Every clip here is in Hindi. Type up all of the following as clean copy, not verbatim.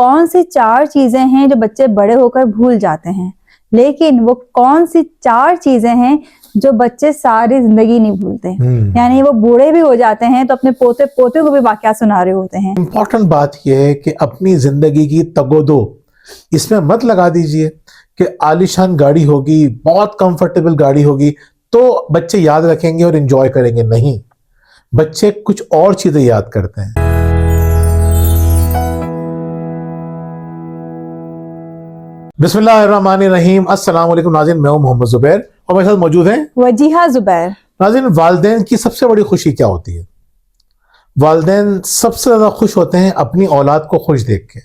कौन सी 4 चीजें हैं जो बच्चे बड़े होकर भूल जाते हैं, लेकिन वो कौन सी 4 चीजें हैं जो बच्चे सारी जिंदगी नहीं भूलते। यानी वो बूढ़े भी हो जाते हैं तो अपने पोते पोते को भी वाकया सुना रहे होते हैं। इम्पोर्टेंट बात यह है कि अपनी जिंदगी की तगोदो इसमें मत लगा दीजिए कि आलीशान गाड़ी होगी, बहुत कंफर्टेबल गाड़ी होगी तो बच्चे याद रखेंगे और एंजॉय करेंगे। नहीं, बच्चे कुछ और चीजें याद करते हैं। बिस्मिल्लाहिर्रहमानिर्रहीम। अस्सलाम वालेकुम नाज़रीन, मैं हूं मोहम्मद जुबैर और मेरे साथ मौजूद हैं वजीहा जुबैर। नाज़रीन, वालिदैन की सबसे बड़ी खुशी क्या होती है? वालिदैन सबसे ज्यादा खुश होते हैं अपनी औलाद को खुश देख के।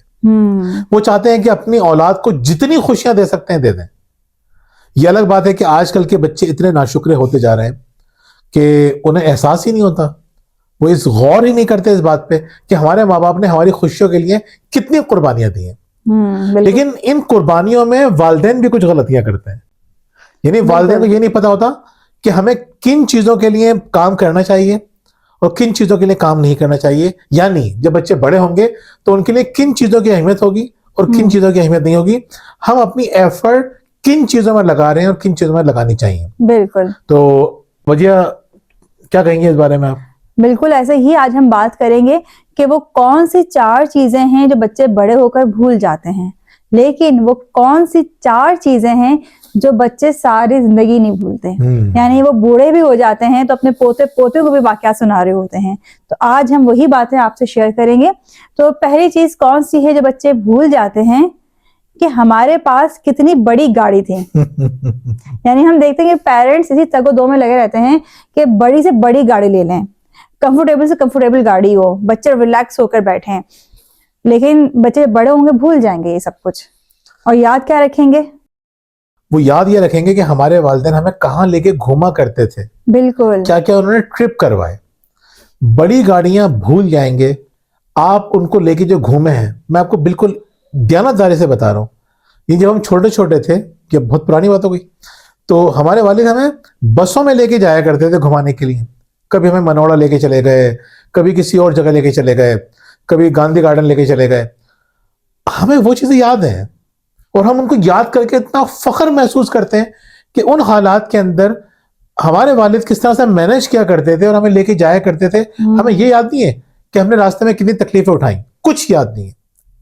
वो चाहते हैं कि अपनी औलाद को जितनी खुशियां दे सकते हैं दे दें। यह अलग बात है कि आजकल के बच्चे इतने नाशुक्रे होते जा रहे हैं कि उन्हें एहसास ही नहीं होता, वो इस गौर ही नहीं करते इस बात पे कि हमारे माँ बाप ने हमारी खुशियों के लिए कितनी कुर्बानियां दी हैं। लेकिन इन कुर्बानियों में वालिदैन भी कुछ गलतियां करते हैं। यानी वालिदैन को ये नहीं पता होता कि हमें किन चीजों के लिए काम करना चाहिए और किन चीजों के लिए काम नहीं करना चाहिए। यानी जब बच्चे बड़े होंगे तो उनके लिए किन चीजों की अहमियत होगी और किन चीजों की अहमियत नहीं होगी। हम अपनी एफर्ट किन चीजों में लगा रहे हैं और किन चीजों में लगानी चाहिए। बिल्कुल। तो वजह क्या कहेंगे इस बारे में आप? बिल्कुल ऐसे ही आज हम बात करेंगे कि वो कौन सी 4 चीजें हैं जो बच्चे बड़े होकर भूल जाते हैं, लेकिन वो कौन सी 4 चीजें हैं जो बच्चे सारी जिंदगी नहीं भूलते। यानी वो बूढ़े भी हो जाते हैं तो अपने पोते पोते को भी वाकया सुना रहे होते हैं। तो आज हम वही बातें आपसे शेयर करेंगे। तो पहली चीज कौन सी है जो बच्चे भूल जाते हैं कि हमारे पास कितनी बड़ी गाड़ी थी। यानी हम देखते हैं कि पेरेंट्स इसी तगो-दो में लगे रहते हैं कि बड़ी से बड़ी गाड़ी ले लें, कंफर्टेबल से कंफर्टेबल गाड़ी हो, बच्चे रिलैक्स होकर बैठे। लेकिन बच्चे बड़े होंगे भूल जाएंगे ये सब कुछ और याद क्या रखेंगे? वो याद ये रखेंगे कि हमारे वालिदैन हमें कहाँ लेके घुमा करते थे। बिल्कुल, क्या क्या उन्होंने ट्रिप करवाए। बड़ी गाड़ियां भूल जाएंगे, आप उनको लेके जो घूमे हैं। मैं आपको बिल्कुल दयानतदारी से बता रहा हूँ, ये जब हम छोटे छोटे थे, ये बहुत पुरानी बात हो गई, तो हमारे वालिद हमें बसों में लेके जाया करते थे घुमाने के लिए। कभी हमें मनोड़ा लेके चले गए, कभी किसी और जगह लेके चले गए, कभी गांधी गार्डन लेके चले गए। हमें वो चीजें याद हैं और हम उनको याद करके इतना फख्र महसूस करते हैं कि उन हालात के अंदर हमारे वालिद किस तरह से मैनेज किया करते थे और हमें लेके जाया करते थे। हमें ये याद नहीं है कि हमने रास्ते में कितनी तकलीफें उठाई, कुछ याद नहीं है।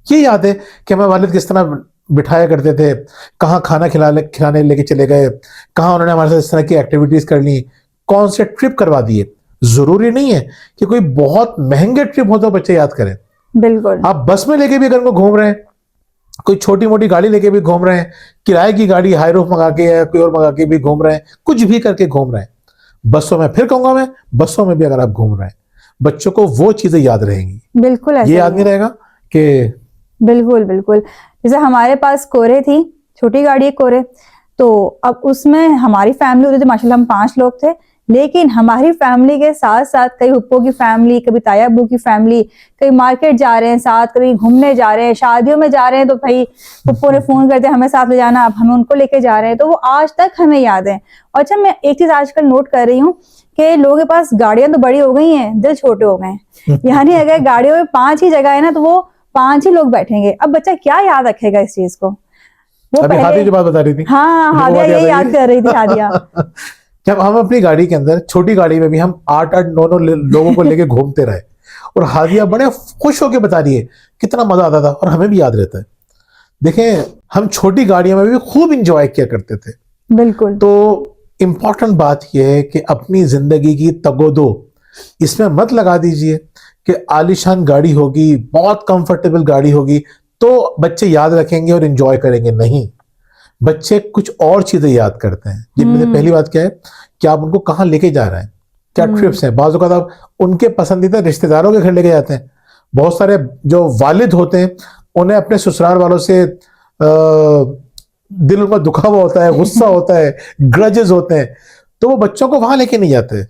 ये याद है कि हमारे वालिद किस तरह बिठाया करते थे, कहाँ खाना खिलाने लेके चले गए, कहाँ उन्होंने हमारे साथ इस तरह की एक्टिविटीज कर ली, कौन से ट्रिप करवा दिए। जरूरी नहीं है कि कोई बहुत महंगे ट्रिप हो तो बच्चे याद करें। बिल्कुल, आप बस में लेके भी अगर उनको घूम रहे हैं, कोई छोटी मोटी गाड़ी लेके भी घूम रहे हैं, किराए की गाड़ी हाई रूफ मंगा के या कोई और मंगा के भी घूम रहे हैं, कुछ भी करके घूम रहे हैं, बसों में, फिर कहूंगा मैं, बसों में भी अगर आप घूम रहे हैं, बच्चों को वो चीजें याद रहेंगी। बिल्कुल, ये याद नहीं रहेगा कि बिल्कुल बिल्कुल। जैसे हमारे पास कोरे थी, छोटी गाड़ी है कोरे, तो अब उसमें हमारी फैमिली होती थी, माशाल्लाह हम 5 लोग थे। लेकिन हमारी फैमिली के साथ साथ कई हुप्पो की फैमिली, कभी ताया अब्बू की फैमिली, कहीं मार्केट जा रहे हैं साथ, कभी घूमने जा रहे हैं, शादियों में जा रहे हैं, तो भाई हुप्पो ने फोन करते हमें साथ ले जाना, अब हम उनको लेके जा रहे हैं। तो वो आज तक हमें याद है। और अच्छा, मैं एक चीज आजकल नोट कर रही हूँ कि लोगों के पास गाड़ियां तो बड़ी हो गई हैं, दिल छोटे हो गए हैं। यानी अगर गाड़ियों में 5 ही जगह है ना, तो वो 5 ही लोग बैठेंगे। अब बच्चा क्या याद रखेगा इस चीज को? वो अभी हादिया जो बात बता रही थी, हाँ, हादिया यही याद कर रही थी। हादिया जब हम अपनी गाड़ी के अंदर, छोटी गाड़ी में भी हम 8-8, 9-9 लोगों को लेके घूमते रहे और हादिया बड़े खुश होकर बता रही है कितना मजा आता था और हमें भी याद रहता है। देखें, हम छोटी गाड़ियों में भी खूब इंजॉय किया करते थे। बिल्कुल। तो इम्पोर्टेंट बात यह है कि अपनी जिंदगी की तगोदो इसमें मत लगा दीजिए कि आलीशान गाड़ी होगी, बहुत कंफर्टेबल गाड़ी होगी तो बच्चे याद रखेंगे और एंजॉय करेंगे। नहीं, बच्चे कुछ और चीजें याद करते हैं। जिनमें से पहली बात क्या है कि आप उनको कहाँ लेके जा रहे हैं, क्या ट्रिप्स हैं। बाज़ औक़ात आप उनके पसंदीदा रिश्तेदारों के घर लेके जाते हैं। बहुत सारे जो वालिद होते हैं उन्हें अपने ससुराल वालों से दिल उनका दुखा हुआ होता है, गुस्सा होता है, ग्रजेस होते हैं, तो वो बच्चों को वहां लेके नहीं जाते।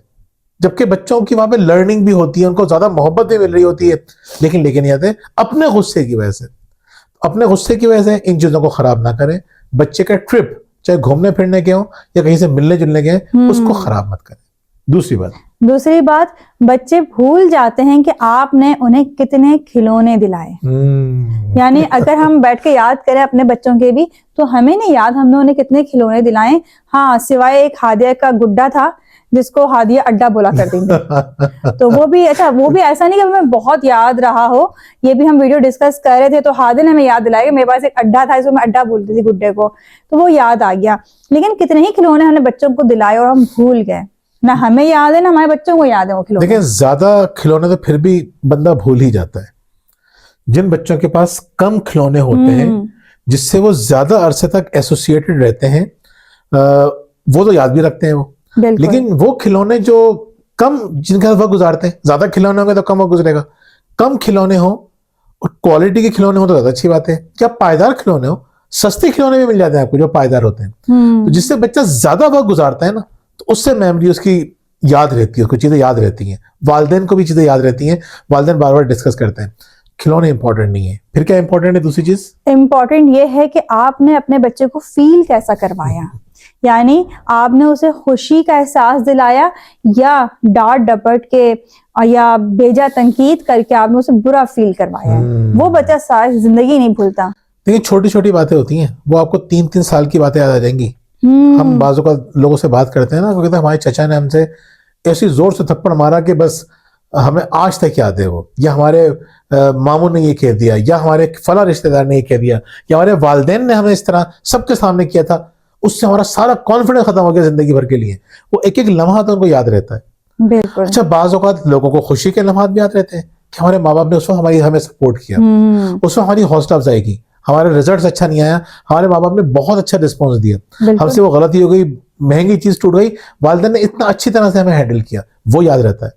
जबकि बच्चों की वहां पे लर्निंग भी होती है, उनको ज्यादा मोहब्बत भी मिल रही होती है, लेकिन लेके नहीं जाते अपने गुस्से की वजह से। अपने गुस्से की वजह से इन चीजों को खराब ना करें। बच्चे का ट्रिप चाहे घूमने फिरने के हो या कहीं से मिलने जुलने के, उसको खराब मत करें। दूसरी बात दूसरी बात, बच्चे भूल जाते हैं कि आपने उन्हें कितने खिलौने दिलाए। यानी अगर हम बैठ के याद करें अपने बच्चों के भी, तो हमें नहीं याद हमने उन्हें कितने खिलौने दिलाए। हाँ, सिवाय एक हादिया का गुड्डा था जिसको हादिया अड्डा बोला करती थी। तो वो भी अच्छा, वो भी ऐसा नहीं कि हमें बहुत याद रहा हो। ये भी हम वीडियो डिस्कस कर रहे थे तो हादिया ने हमें याद दिलाया कि मेरे पास एक अड्डा था, इसको मैं अड्डा बोलती थी गुड्डे को, तो वो याद आ गया। लेकिन कितने ही खिलौने हमने बच्चों को दिलाए और हम भूल गए, ना हमें याद है ना हमारे बच्चों को याद है वो खिलौने। देखिए, ज्यादा खिलौने तो फिर भी बंदा भूल ही जाता है। जिन बच्चों के पास कम खिलौने होते हैं, जिससे वो ज्यादा अरसे तक एसोसिएटेड रहते हैं, वो तो याद भी रखते हैं वो। लेकिन वो खिलौने जो कम, जिनके साथ वक्त गुजारते हैं, ज्यादा खिलौने होंगे तो कम वक्त गुजरेगा। कम खिलौने हो और क्वालिटी के खिलौने हो तो ज्यादा अच्छी बात है। क्या पायदार खिलौने हो, सस्ते खिलौने भी मिल जाते हैं आपको जो पायदार होते हैं, तो जिससे बच्चा ज्यादा वक्त गुजारता है ना, तो उससे मेमोरी उसकी याद रहती है, उसको चीजें याद रहती हैं। वालिदैन को भी चीजें याद रहती हैं, वालिदैन बार बार डिस्कस करते हैं। खिलौने इंपॉर्टेंट नहीं है, फिर क्या इंपॉर्टेंट है? दूसरी चीज इंपॉर्टेंट ये है कि आपने अपने बच्चे को फील कैसा करवाया, यानी आपने उसे खुशी का एहसास दिलाया या डांट डपट के या बेजा तनकीद करके आपने उसे बुरा फील करवाया। वो बच्चा सारी जिंदगी नहीं भूलता। देखिए, छोटी छोटी बातें होती हैं, वो आपको 3-3 साल की बातें याद आ जाएंगी। हम बाजू का लोगों से बात करते हैं ना, कहते हैं हमारे चचा ने हमसे ऐसी जोर से थप्पड़ मारा कि बस हमें आज तक याद है वो, या हमारे मामू ने ये कह दिया, या हमारे फला रिश्तेदार ने ये कह दिया, या हमारे वालिदैन ने हमें इस तरह सबके सामने किया था, उससे हमारा सारा कॉन्फिडेंस खत्म हो गया जिंदगी भर के लिए। वो एक एक लम्हा तो उनको याद रहता है। बिल्कुल। अच्छा, बाज़ औक़ात लोगों को खुशी के लम्हात भी याद रहते हैं कि हमारे माँ बाप ने उस वक्त हमें सपोर्ट किया, उस वक्त हमारी हौसला अफजाई की, हमारे रिजल्ट अच्छा नहीं आया, हमारे माँ बाप ने बहुत अच्छा रिस्पॉन्स दिया, हमसे वो गलती हो गई, महंगी चीज टूट गई, वालिदैन ने इतना अच्छी तरह से हमें हैंडल किया, वो याद रहता है।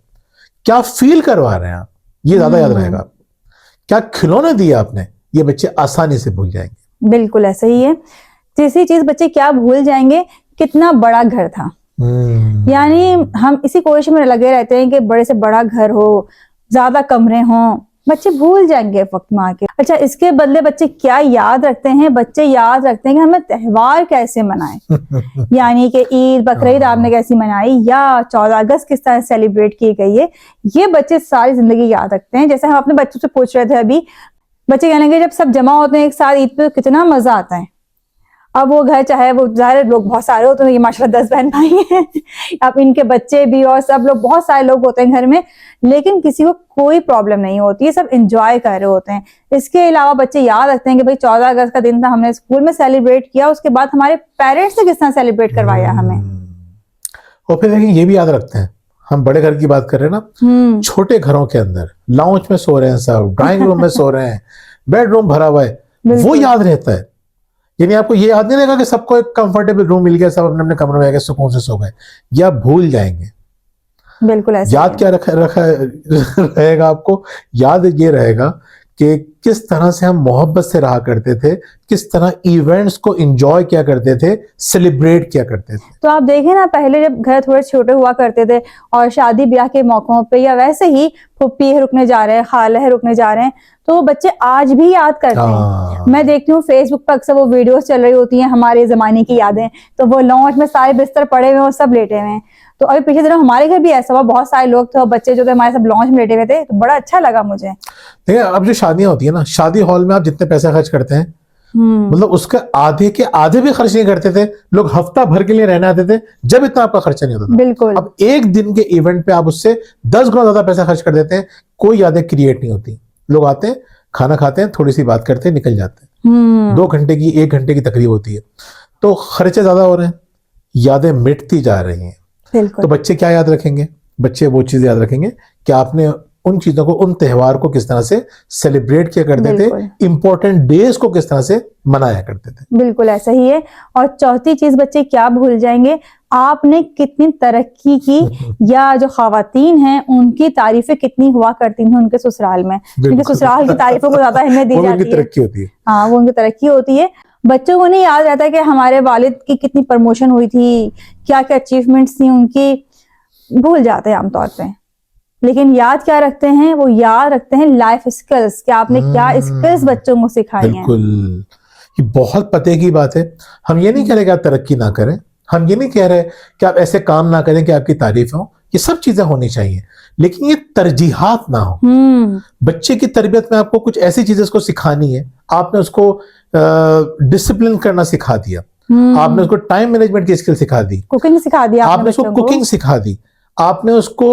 क्या फील करवा रहे हैं आप, ये ज्यादा याद रहेगा। क्या खिलौने दिए आपने, ये बच्चे आसानी से भूल जाएंगे। बिल्कुल ऐसा ही है। तीसरी चीज, बच्चे क्या भूल जाएंगे, कितना बड़ा घर था। यानी हम इसी कोशिश में लगे रहते हैं कि बड़े से बड़ा घर हो, ज्यादा कमरे हों, बच्चे भूल जाएंगे वक्त में आके। अच्छा, इसके बदले बच्चे क्या याद रखते हैं? बच्चे याद रखते हैं कि हमें त्योहार कैसे मनाएं। यानी कि ईद बकरीद आपने कैसी मनाई, या 14 अगस्त किस तरह सेलिब्रेट की गई है, ये बच्चे सारी जिंदगी याद रखते हैं। जैसे हम अपने बच्चों से पूछ रहे थे अभी, बच्चे कह लेंगे जब सब जमा होते हैं एक साथ ईद पे कितना मजा आता है। अब वो घर चाहे वो ज़ाहिर लोग बहुत सारे होते हैं, ये माशाल्लाह 10 बहन भाई हैं, अब इनके बच्चे भी और सब लोग, बहुत सारे लोग होते हैं घर में, लेकिन किसी को कोई प्रॉब्लम नहीं होती है, सब एंजॉय कर रहे होते हैं। इसके अलावा बच्चे याद रखते हैं कि भाई 14 अगस्त का दिन था, हमने स्कूल में सेलिब्रेट किया, उसके बाद हमारे पेरेंट्स ने किस तरह सेलिब्रेट करवाया हमें। और फिर देखिए, ये भी याद रखते हैं, हम बड़े घर की बात कर रहे हैं ना, छोटे घरों के अंदर लाउंज में सो रहे हैं सब, ड्राइंग रूम में सो रहे हैं, बेडरूम भरा हुआ है, वो याद रहता है। यानी आपको ये याद नहीं रहेगा कि सबको एक कंफर्टेबल रूम मिल गया, सब अपने अपने कमरे में आके सुकून से सो गए, या भूल जाएंगे। बिल्कुल ऐसा। याद क्या रखा रहेगा आपको? याद ये रहेगा कि किस तरह से हम मोहब्बत से रहा करते थे, किस तरह इवेंट्स को एंजॉय किया करते थे, सेलिब्रेट किया करते थे। तो आप देखें ना, पहले जब घर थोड़े छोटे हुआ करते थे और शादी ब्याह के मौकों पे या वैसे ही फुप्पी है रुकने जा रहे हैं, खाला है रुकने जा रहे हैं, तो बच्चे आज भी याद करते हैं। मैं देखती हूँ फेसबुक पर अक्सर वो वीडियोस चल रही होती हैं, हमारे जमाने की यादें, तो वो लॉन्च में सारे बिस्तर पड़े हुए और सब लेटे हुए हैं। तो अभी पिछले दिनों हमारे घर भी ऐसा हुआ, बहुत सारे लोग थे और बच्चे जो थे हमारे सब लॉन्च में लेटे हुए थे, तो बड़ा अच्छा लगा मुझे। देखिए, अब जो शादियां होती है ना, शादी हॉल में आप जितने पैसे खर्च करते हैं, मतलब उसके आधे के आधे भी खर्च नहीं करते थे लोग। हफ्ता भर के लिए रहने आते थे, जब इतना आपका खर्चा नहीं होता था। बिल्कुल। अब एक दिन के इवेंट पे आप उससे 10 गुना ज्यादा पैसा खर्च कर देते हैं, कोई यादें क्रिएट नहीं होती। लोग आते हैं, खाना खाते हैं, थोड़ी सी बात करते हैं, निकल जाते हैं। 2 घंटे की 1 घंटे की तकरीब होती है, तो खर्चे ज्यादा हो रहे हैं, यादें मिटती जा रही हैं। तो बच्चे क्या याद रखेंगे? बच्चे वो चीज याद रखेंगे कि आपने उन चीजों को, उन त्योहार को किस तरह से सेलिब्रेट किया करते थे, इंपॉर्टेंट डेज को किस तरह से मनाया करते थे। बिल्कुल ऐसा ही है। और चौथी चीज बच्चे क्या भूल जाएंगे, आपने कितनी तरक्की की, या जो खवातीन हैं उनकी तारीफें कितनी हुआ करती थी उनके ससुराल में, क्योंकि ससुराल की तारीफों को ज्यादा अहमियत दी जाती है। तरक्की होती है। हाँ, वो उनकी तरक्की होती है। बच्चों को नहीं याद रहता है कि हमारे वालिद की कितनी प्रमोशन हुई थी, क्या क्या अचीवमेंट्स थी उनकी, भूल जाते हैं आमतौर पे। लेकिन याद क्या रखते हैं? वो याद रखते हैं लाइफ स्किल्स, कि आपने क्या स्किल्स बच्चों को सिखाई हैं। बिल्कुल, ये बहुत पते की बात है। हम ये नहीं कह रहे कि आप तरक्की ना करें, हम ये नहीं कह रहे कि आप ऐसे काम ना करें कि आपकी तारीफ हो। ये सब चीजें होनी चाहिए, लेकिन ये तरजीहात ना हो। बच्चे की तरबियत में आपको कुछ ऐसी चीजें उसको सिखानी है, आपने उसको डिसिप्लिन करना सिखा दिया, आपने उसको टाइम मैनेजमेंट की स्किल सिखा दी, कुकिंग सिखा दिया, आपने उसको कुकिंग सिखा दी, आपने उसको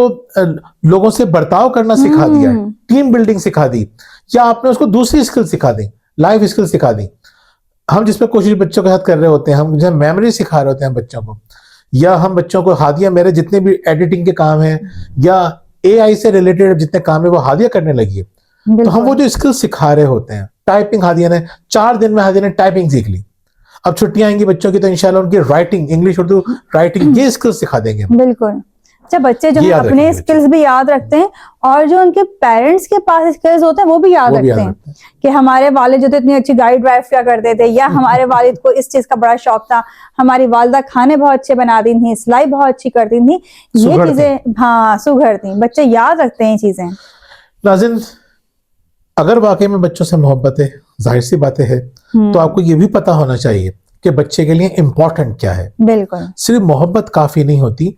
लोगों से बर्ताव करना सिखा दिया, टीम बिल्डिंग सिखा दी, या आपने उसको दूसरी स्किल सिखा दी, लाइफ स्किल सिखा दी। हम जिसपे कोशिश बच्चों के साथ कर रहे होते हैं, हम जब मेमोरी सिखा रहे होते हैं बच्चों को, या हम बच्चों को हादिया, मेरे जितने भी एडिटिंग के काम हैं या AI से रिलेटेड जितने काम है वो हादिया करने लगी है, तो हम वो जो स्किल सिखा रहे होते हैं, टाइपिंग हादिया ने 4 दिन में हादिया ने टाइपिंग सीख ली। अब छुट्टियां आएंगी बच्चों की तो इंशाल्लाह उनकी राइटिंग, इंग्लिश उर्दू राइटिंग, ये स्किल सिखा देंगे। बिल्कुल। अच्छा, बच्चे जो है अपने स्किल्स भी याद रखते हैं और जो उनके पेरेंट्स के पास स्किल्स होते हैं वो भी याद रखते हैं कि हमारे वालिद जो थे इतनी अच्छी गाड़ी ड्राइव किया करते थे, या हमारे वालिद को इस चीज का बड़ा शौक था, हमारी वालिदा खाने बहुत अच्छे बनाती थी, सिलाई बहुत अच्छी करती थी, ये चीजें हाँ सुघर थी। बच्चे याद रखते हैं ये चीजें। नाज़रीन, अगर वाकई में बच्चों से मोहब्बत है, जाहिर सी बातें है, तो आपको ये भी पता होना चाहिए कि बच्चे के लिए इम्पोर्टेंट क्या है। बिल्कुल। सिर्फ मोहब्बत काफी नहीं होती,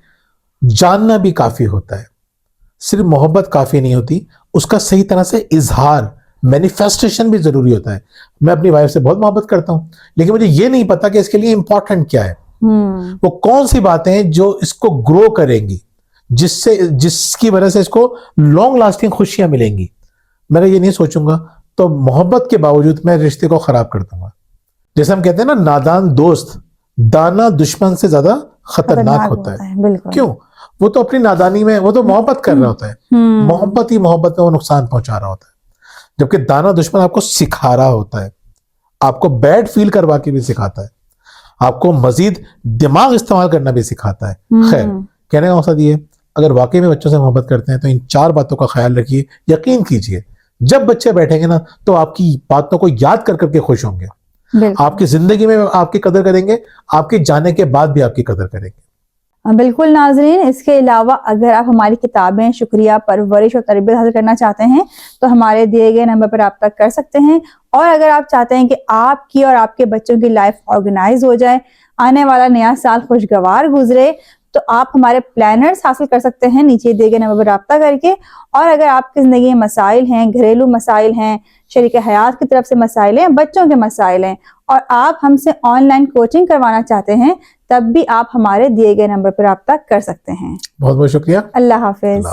जानना भी काफी होता है। सिर्फ मोहब्बत काफी नहीं होती, उसका सही तरह से इजहार, मैनिफेस्टेशन भी जरूरी होता है। मैं अपनी वाइफ से बहुत मोहब्बत करता हूं, लेकिन मुझे ये नहीं पता कि इसके लिए इंपॉर्टेंट क्या है, वो कौन सी बातें हैं जो इसको ग्रो करेंगी, जिसकी वजह से इसको लॉन्ग लास्टिंग खुशियां मिलेंगी। मैं ये नहीं सोचूंगा तो मोहब्बत के बावजूद मैं रिश्ते को खराब कर दूंगा। जैसे हम कहते हैं ना, नादान दोस्त दाना दुश्मन से ज्यादा खतरनाक होता है। क्यों? वो तो अपनी नादानी में, वो तो मोहब्बत कर रहा होता है, मोहब्बत ही मोहब्बत में वो नुकसान पहुंचा रहा होता है, जबकि दाना दुश्मन आपको सिखा रहा होता है, आपको बैड फील करवा के भी सिखाता है, आपको मजीद दिमाग इस्तेमाल करना भी सिखाता है। खैर, कहने का मकसद ये, अगर वाकई में बच्चों से मोहब्बत करते हैं तो इन 4 बातों का ख्याल रखिए। यकीन कीजिए, जब बच्चे बैठेंगे ना तो आपकी बातों को याद कर करके खुश होंगे, आपकी जिंदगी में आपकी कदर करेंगे, आपके जाने के बाद भी आपकी कदर करेंगे। बिल्कुल नाजरीन, इसके अलावा अगर आप हमारी किताबें शुक्रिया, परवरिश और तरबियत हासिल करना चाहते हैं तो हमारे दिए गए नंबर पर रब्ता कर सकते हैं। और अगर आप चाहते हैं कि आपकी और आपके बच्चों की लाइफ ऑर्गेनाइज हो जाए, आने वाला नया साल खुशगवार गुजरे, तो आप हमारे प्लानर्स हासिल कर सकते हैं नीचे दिए गए नंबर पर रब्ता करके। और अगर आपकी जिंदगी में मसाइल हैं, घरेलू मसाइल हैं, शरीक हयात की तरफ से मसाइल हैं, बच्चों के मसाइल हैं, और आप हमसे ऑनलाइन कोचिंग करवाना चाहते हैं, तब भी आप हमारे दिए गए नंबर पर रब्ता कर सकते हैं। बहुत बहुत शुक्रिया। अल्लाह हाफिज।